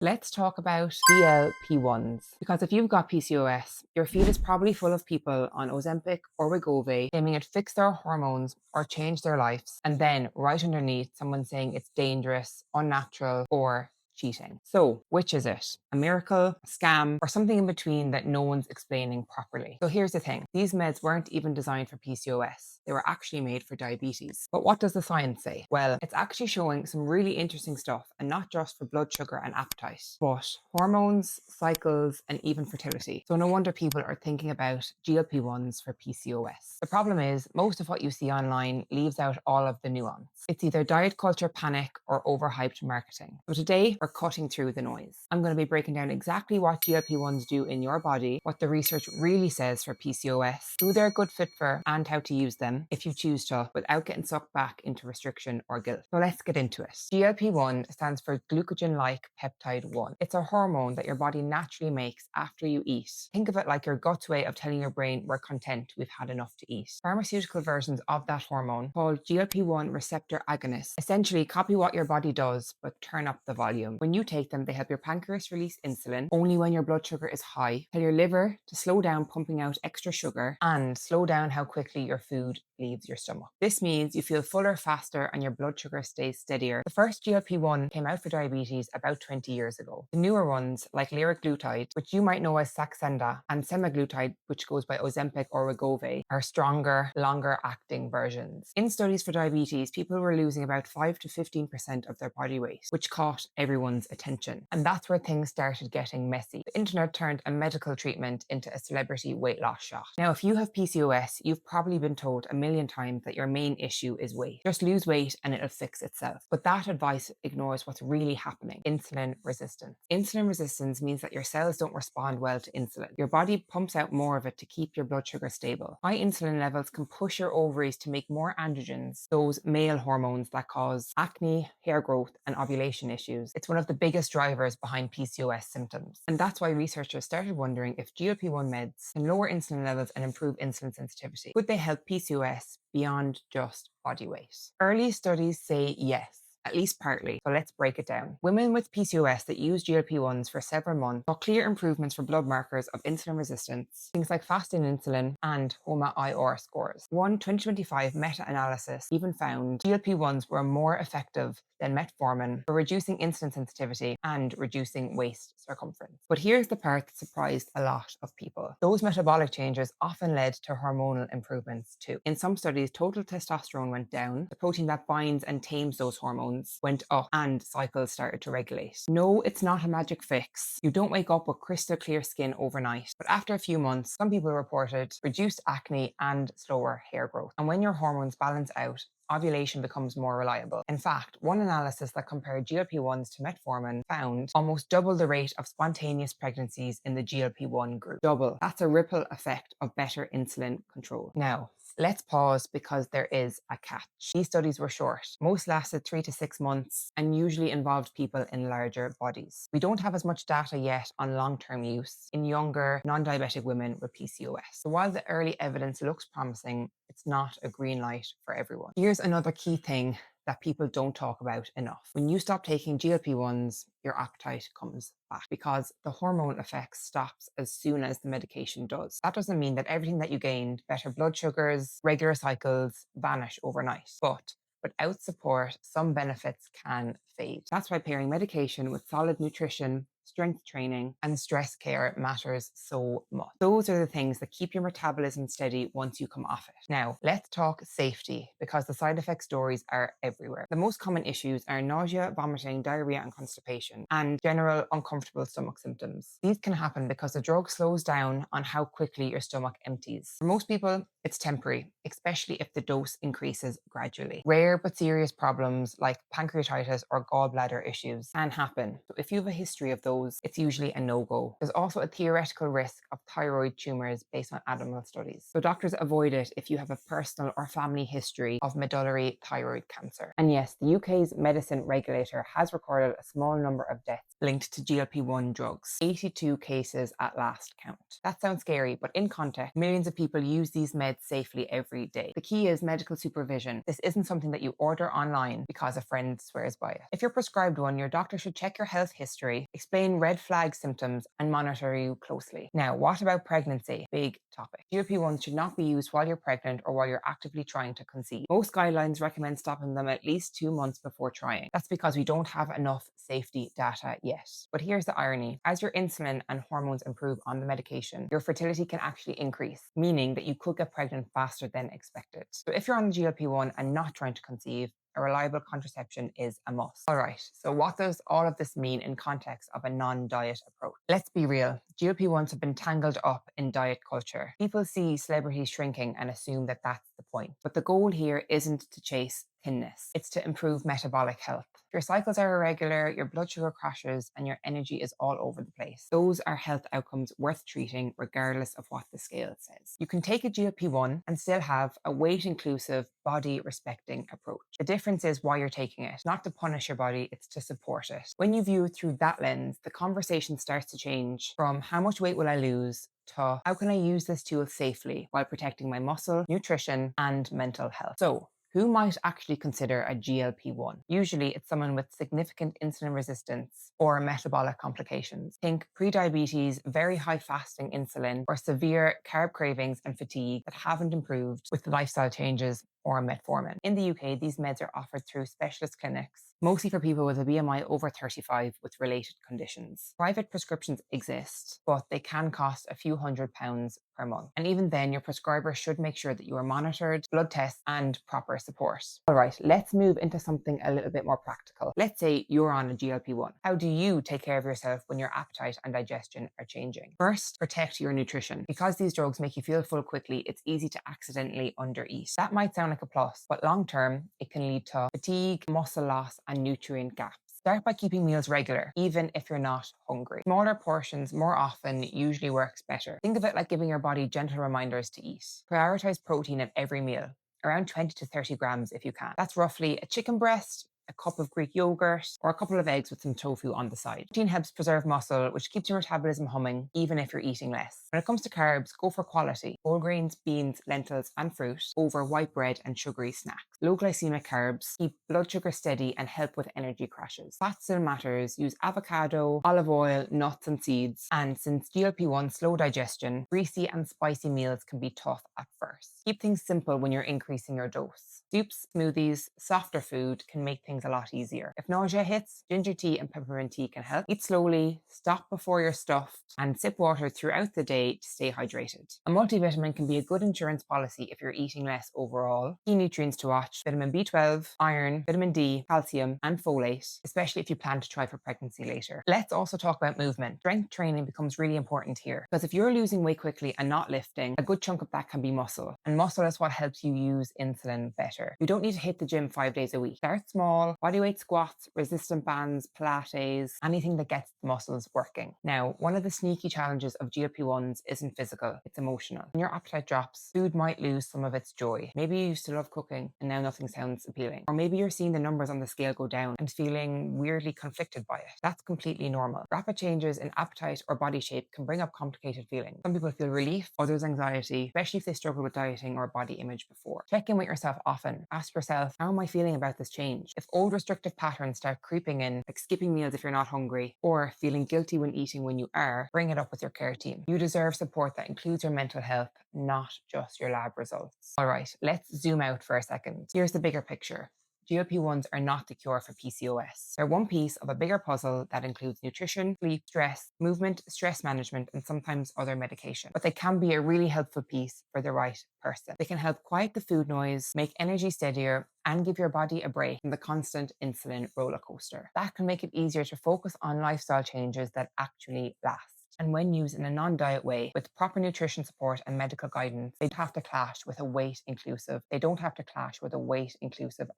Let's talk about GLP-1s. Because if you've got PCOS, your feed is probably full of people on Ozempic or Wegovy claiming it fixed their hormones or changed their lives. And then right underneath, someone saying it's dangerous, unnatural, or cheating. So, which is it? A miracle, a scam, or something in between that no one's explaining properly? So here's the thing. These meds weren't even designed for PCOS. They were actually made for diabetes. But what does the science say? Well, it's actually showing some really interesting stuff, and not just for blood sugar and appetite, but hormones, cycles, and even fertility. So no wonder people are thinking about GLP-1s for PCOS. The problem is, most of what you see online leaves out all of the nuance. It's either diet culture panic or overhyped marketing. So today, we're cutting through the noise. I'm going to be breaking down exactly what GLP-1s do in your body, what the research really says for PCOS, who they're a good fit for, and how to use them if you choose to, without getting sucked back into restriction or guilt. So let's get into it. GLP-1 stands for glucagon-like peptide 1. It's a hormone that your body naturally makes after you eat. Think of it like your gut's way of telling your brain we're content, we've had enough to eat. Pharmaceutical versions of that hormone, called GLP-1 receptor agonists, essentially copy what your body does but turn up the volume. When you take them, they help your pancreas release insulin only when your blood sugar is high, tell your liver to slow down pumping out extra sugar, and slow down how quickly your food leaves your stomach. This means you feel fuller faster and your blood sugar stays steadier. The first GLP-1 came out for diabetes about 20 years ago. The newer ones, like liraglutide, which you might know as Saxenda, and semaglutide, which goes by Ozempic or Wegovy, are stronger, longer acting versions. In studies for diabetes, people were losing about 5 to 15% of their body weight, which caught everyone's attention. And that's where things started getting messy. The internet turned a medical treatment into a celebrity weight loss shot. Now, if you have PCOS, you've probably been told a million times that your main issue is weight. Just lose weight and it'll fix itself. But that advice ignores what's really happening: insulin resistance. Insulin resistance means that your cells don't respond well to insulin. Your body pumps out more of it to keep your blood sugar stable. High insulin levels can push your ovaries to make more androgens, those male hormones that cause acne, hair growth, and ovulation issues. It's one of the biggest drivers behind PCOS symptoms. And that's why researchers started wondering if GLP-1 meds can lower insulin levels and improve insulin sensitivity. Could they help PCOS beyond just body weight? Early studies say yes, at least partly. So let's break it down. Women with PCOS that use GLP-1s for several months saw clear improvements for blood markers of insulin resistance, things like fasting insulin and HOMA-IR scores. One 2025 meta-analysis even found GLP-1s were more effective than metformin for reducing insulin sensitivity and reducing waist circumference. But here's the part that surprised a lot of people. Those metabolic changes often led to hormonal improvements too. In some studies, total testosterone went down, the protein that binds and tames those hormones went up, and cycles started to regulate. No, it's not a magic fix. You don't wake up with crystal clear skin overnight. But after a few months, some people reported reduced acne and slower hair growth. And when your hormones balance out, ovulation becomes more reliable. In fact, one analysis that compared GLP-1s to metformin found almost double the rate of spontaneous pregnancies in the GLP-1 group. Double. That's a ripple effect of better insulin control. Now, let's pause because there is a catch. These studies were short. Most lasted 3 to 6 months and usually involved people in larger bodies. We don't have as much data yet on long-term use in younger, non-diabetic women with PCOS. So while the early evidence looks promising, it's not a green light for everyone. Here's another key thing that people don't talk about enough. When you stop taking GLP-1s, your appetite comes back because the hormone effect stops as soon as the medication does. That doesn't mean that everything that you gained, better blood sugars, regular cycles, vanish overnight. But without support, some benefits can fade. That's why pairing medication with solid nutrition, strength training, and stress care matters so much. Those are the things that keep your metabolism steady once you come off it. Now, let's talk safety, because the side effect stories are everywhere. The most common issues are nausea, vomiting, diarrhea, and constipation, and general uncomfortable stomach symptoms. These can happen because the drug slows down on how quickly your stomach empties. For most people, it's temporary, especially if the dose increases gradually. Rare but serious problems like pancreatitis or gallbladder issues can happen. So if you have a history of those those, it's usually a no-go. There's also a theoretical risk of thyroid tumors based on animal studies. So doctors avoid it if you have a personal or family history of medullary thyroid cancer. And yes, the UK's medicine regulator has recorded a small number of deaths linked to GLP-1 drugs, 82 cases at last count. That sounds scary, but in context, millions of people use these meds safely every day. The key is medical supervision. This isn't something that you order online because a friend swears by it. If you're prescribed one, your doctor should check your health history, explain red flag symptoms, and monitor you closely. Now, what about pregnancy? Big topic. GLP-1s should not be used while you're pregnant or while you're actively trying to conceive. Most guidelines recommend stopping them at least 2 months before trying. That's because we don't have enough safety data yet. But here's the irony. As your insulin and hormones improve on the medication, your fertility can actually increase, meaning that you could get pregnant faster than expected. So if you're on the GLP-1 and not trying to conceive, a reliable contraception is a must. All right, so what does all of this mean in context of a non-diet approach? Let's be real. GLP-1s have been tangled up in diet culture. People see celebrities shrinking and assume that that's the point. But the goal here isn't to chase thinness. It's to improve metabolic health. If your cycles are irregular, your blood sugar crashes, and your energy is all over the place, those are health outcomes worth treating regardless of what the scale says. You can take a GLP-1 and still have a weight-inclusive, body-respecting approach. The difference is why you're taking it, not to punish your body, it's to support it. When you view it through that lens, the conversation starts to change from how much weight will I lose to how can I use this tool safely while protecting my muscle, nutrition, and mental health. So, who might actually consider a GLP-1? Usually it's someone with significant insulin resistance or metabolic complications. Think prediabetes, very high fasting insulin, or severe carb cravings and fatigue that haven't improved with lifestyle changes or metformin. In the UK, these meds are offered through specialist clinics, mostly for people with a BMI over 35 with related conditions. Private prescriptions exist, but they can cost a few £100s per month. And even then, your prescriber should make sure that you are monitored, blood tests, and proper support. All right, let's move into something a little bit more practical. Let's say you're on a GLP-1. How do you take care of yourself when your appetite and digestion are changing? First, protect your nutrition. Because these drugs make you feel full quickly, it's easy to accidentally undereat. That might sound like a plus, but long term, it can lead to fatigue, muscle loss, and nutrient gaps. Start by keeping meals regular, even if you're not hungry. Smaller portions more often usually works better. Think of it like giving your body gentle reminders to eat. Prioritize protein at every meal, around 20 to 30 grams if you can. That's roughly a chicken breast, a cup of Greek yogurt, or a couple of eggs with some tofu on the side. Protein helps preserve muscle, which keeps your metabolism humming, even if you're eating less. When it comes to carbs, go for quality. Whole grains, beans, lentils, and fruit over white bread and sugary snacks. Low glycemic carbs keep blood sugar steady and help with energy crashes. Fat still matters. Use avocado, olive oil, nuts, and seeds. And since GLP-1 slow digestion, greasy and spicy meals can be tough at first. Keep things simple when you're increasing your dose. Soups, smoothies, softer food can make things a lot easier. If nausea hits, ginger tea and peppermint tea can help. Eat slowly, stop before you're stuffed, and sip water throughout the day to stay hydrated. A multivitamin can be a good insurance policy if you're eating less overall. Key nutrients to watch: vitamin B12, iron, vitamin D, calcium, and folate, especially if you plan to try for pregnancy later. Let's also talk about movement. Strength training becomes really important here, because if you're losing weight quickly and not lifting, a good chunk of that can be muscle. And muscle is what helps you use insulin better. You don't need to hit the gym 5 days a week. Start small, bodyweight squats, resistant bands, Pilates, anything that gets the muscles working. Now, one of the sneaky challenges of GLP-1s isn't physical, it's emotional. When your appetite drops, food might lose some of its joy. Maybe you used to love cooking and now nothing sounds appealing. Or maybe you're seeing the numbers on the scale go down and feeling weirdly conflicted by it. That's completely normal. Rapid changes in appetite or body shape can bring up complicated feelings. Some people feel relief, others anxiety, especially if they struggled with dieting or body image before. Check in with yourself often. Ask yourself, how am I feeling about this change? If old restrictive patterns start creeping in, like skipping meals if you're not hungry, or feeling guilty when eating when you are, bring it up with your care team. You deserve support that includes your mental health, not just your lab results. All right, let's zoom out for a second. Here's the bigger picture. GLP-1s are not the cure for PCOS. They're one piece of a bigger puzzle that includes nutrition, sleep, stress, movement, stress management, and sometimes other medication. But they can be a really helpful piece for the right person. They can help quiet the food noise, make energy steadier, and give your body a break from the constant insulin roller coaster. That can make it easier to focus on lifestyle changes that actually last. And when used in a non-diet way, with proper nutrition support and medical guidance, they don't have to clash with a weight-inclusive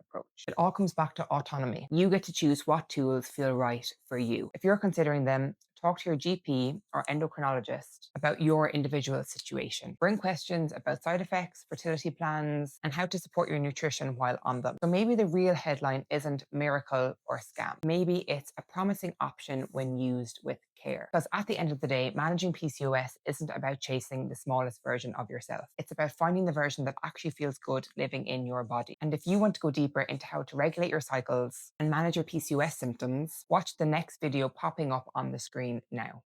approach. It all comes back to autonomy. You get to choose what tools feel right for you. If you're considering them, talk to your GP or endocrinologist about your individual situation. Bring questions about side effects, fertility plans, and how to support your nutrition while on them. So maybe the real headline isn't miracle or scam. Maybe it's a promising option when used with care. Because at the end of the day, managing PCOS isn't about chasing the smallest version of yourself. It's about finding the version that actually feels good living in your body. And if you want to go deeper into how to regulate your cycles and manage your PCOS symptoms, watch the next video popping up on the screen now.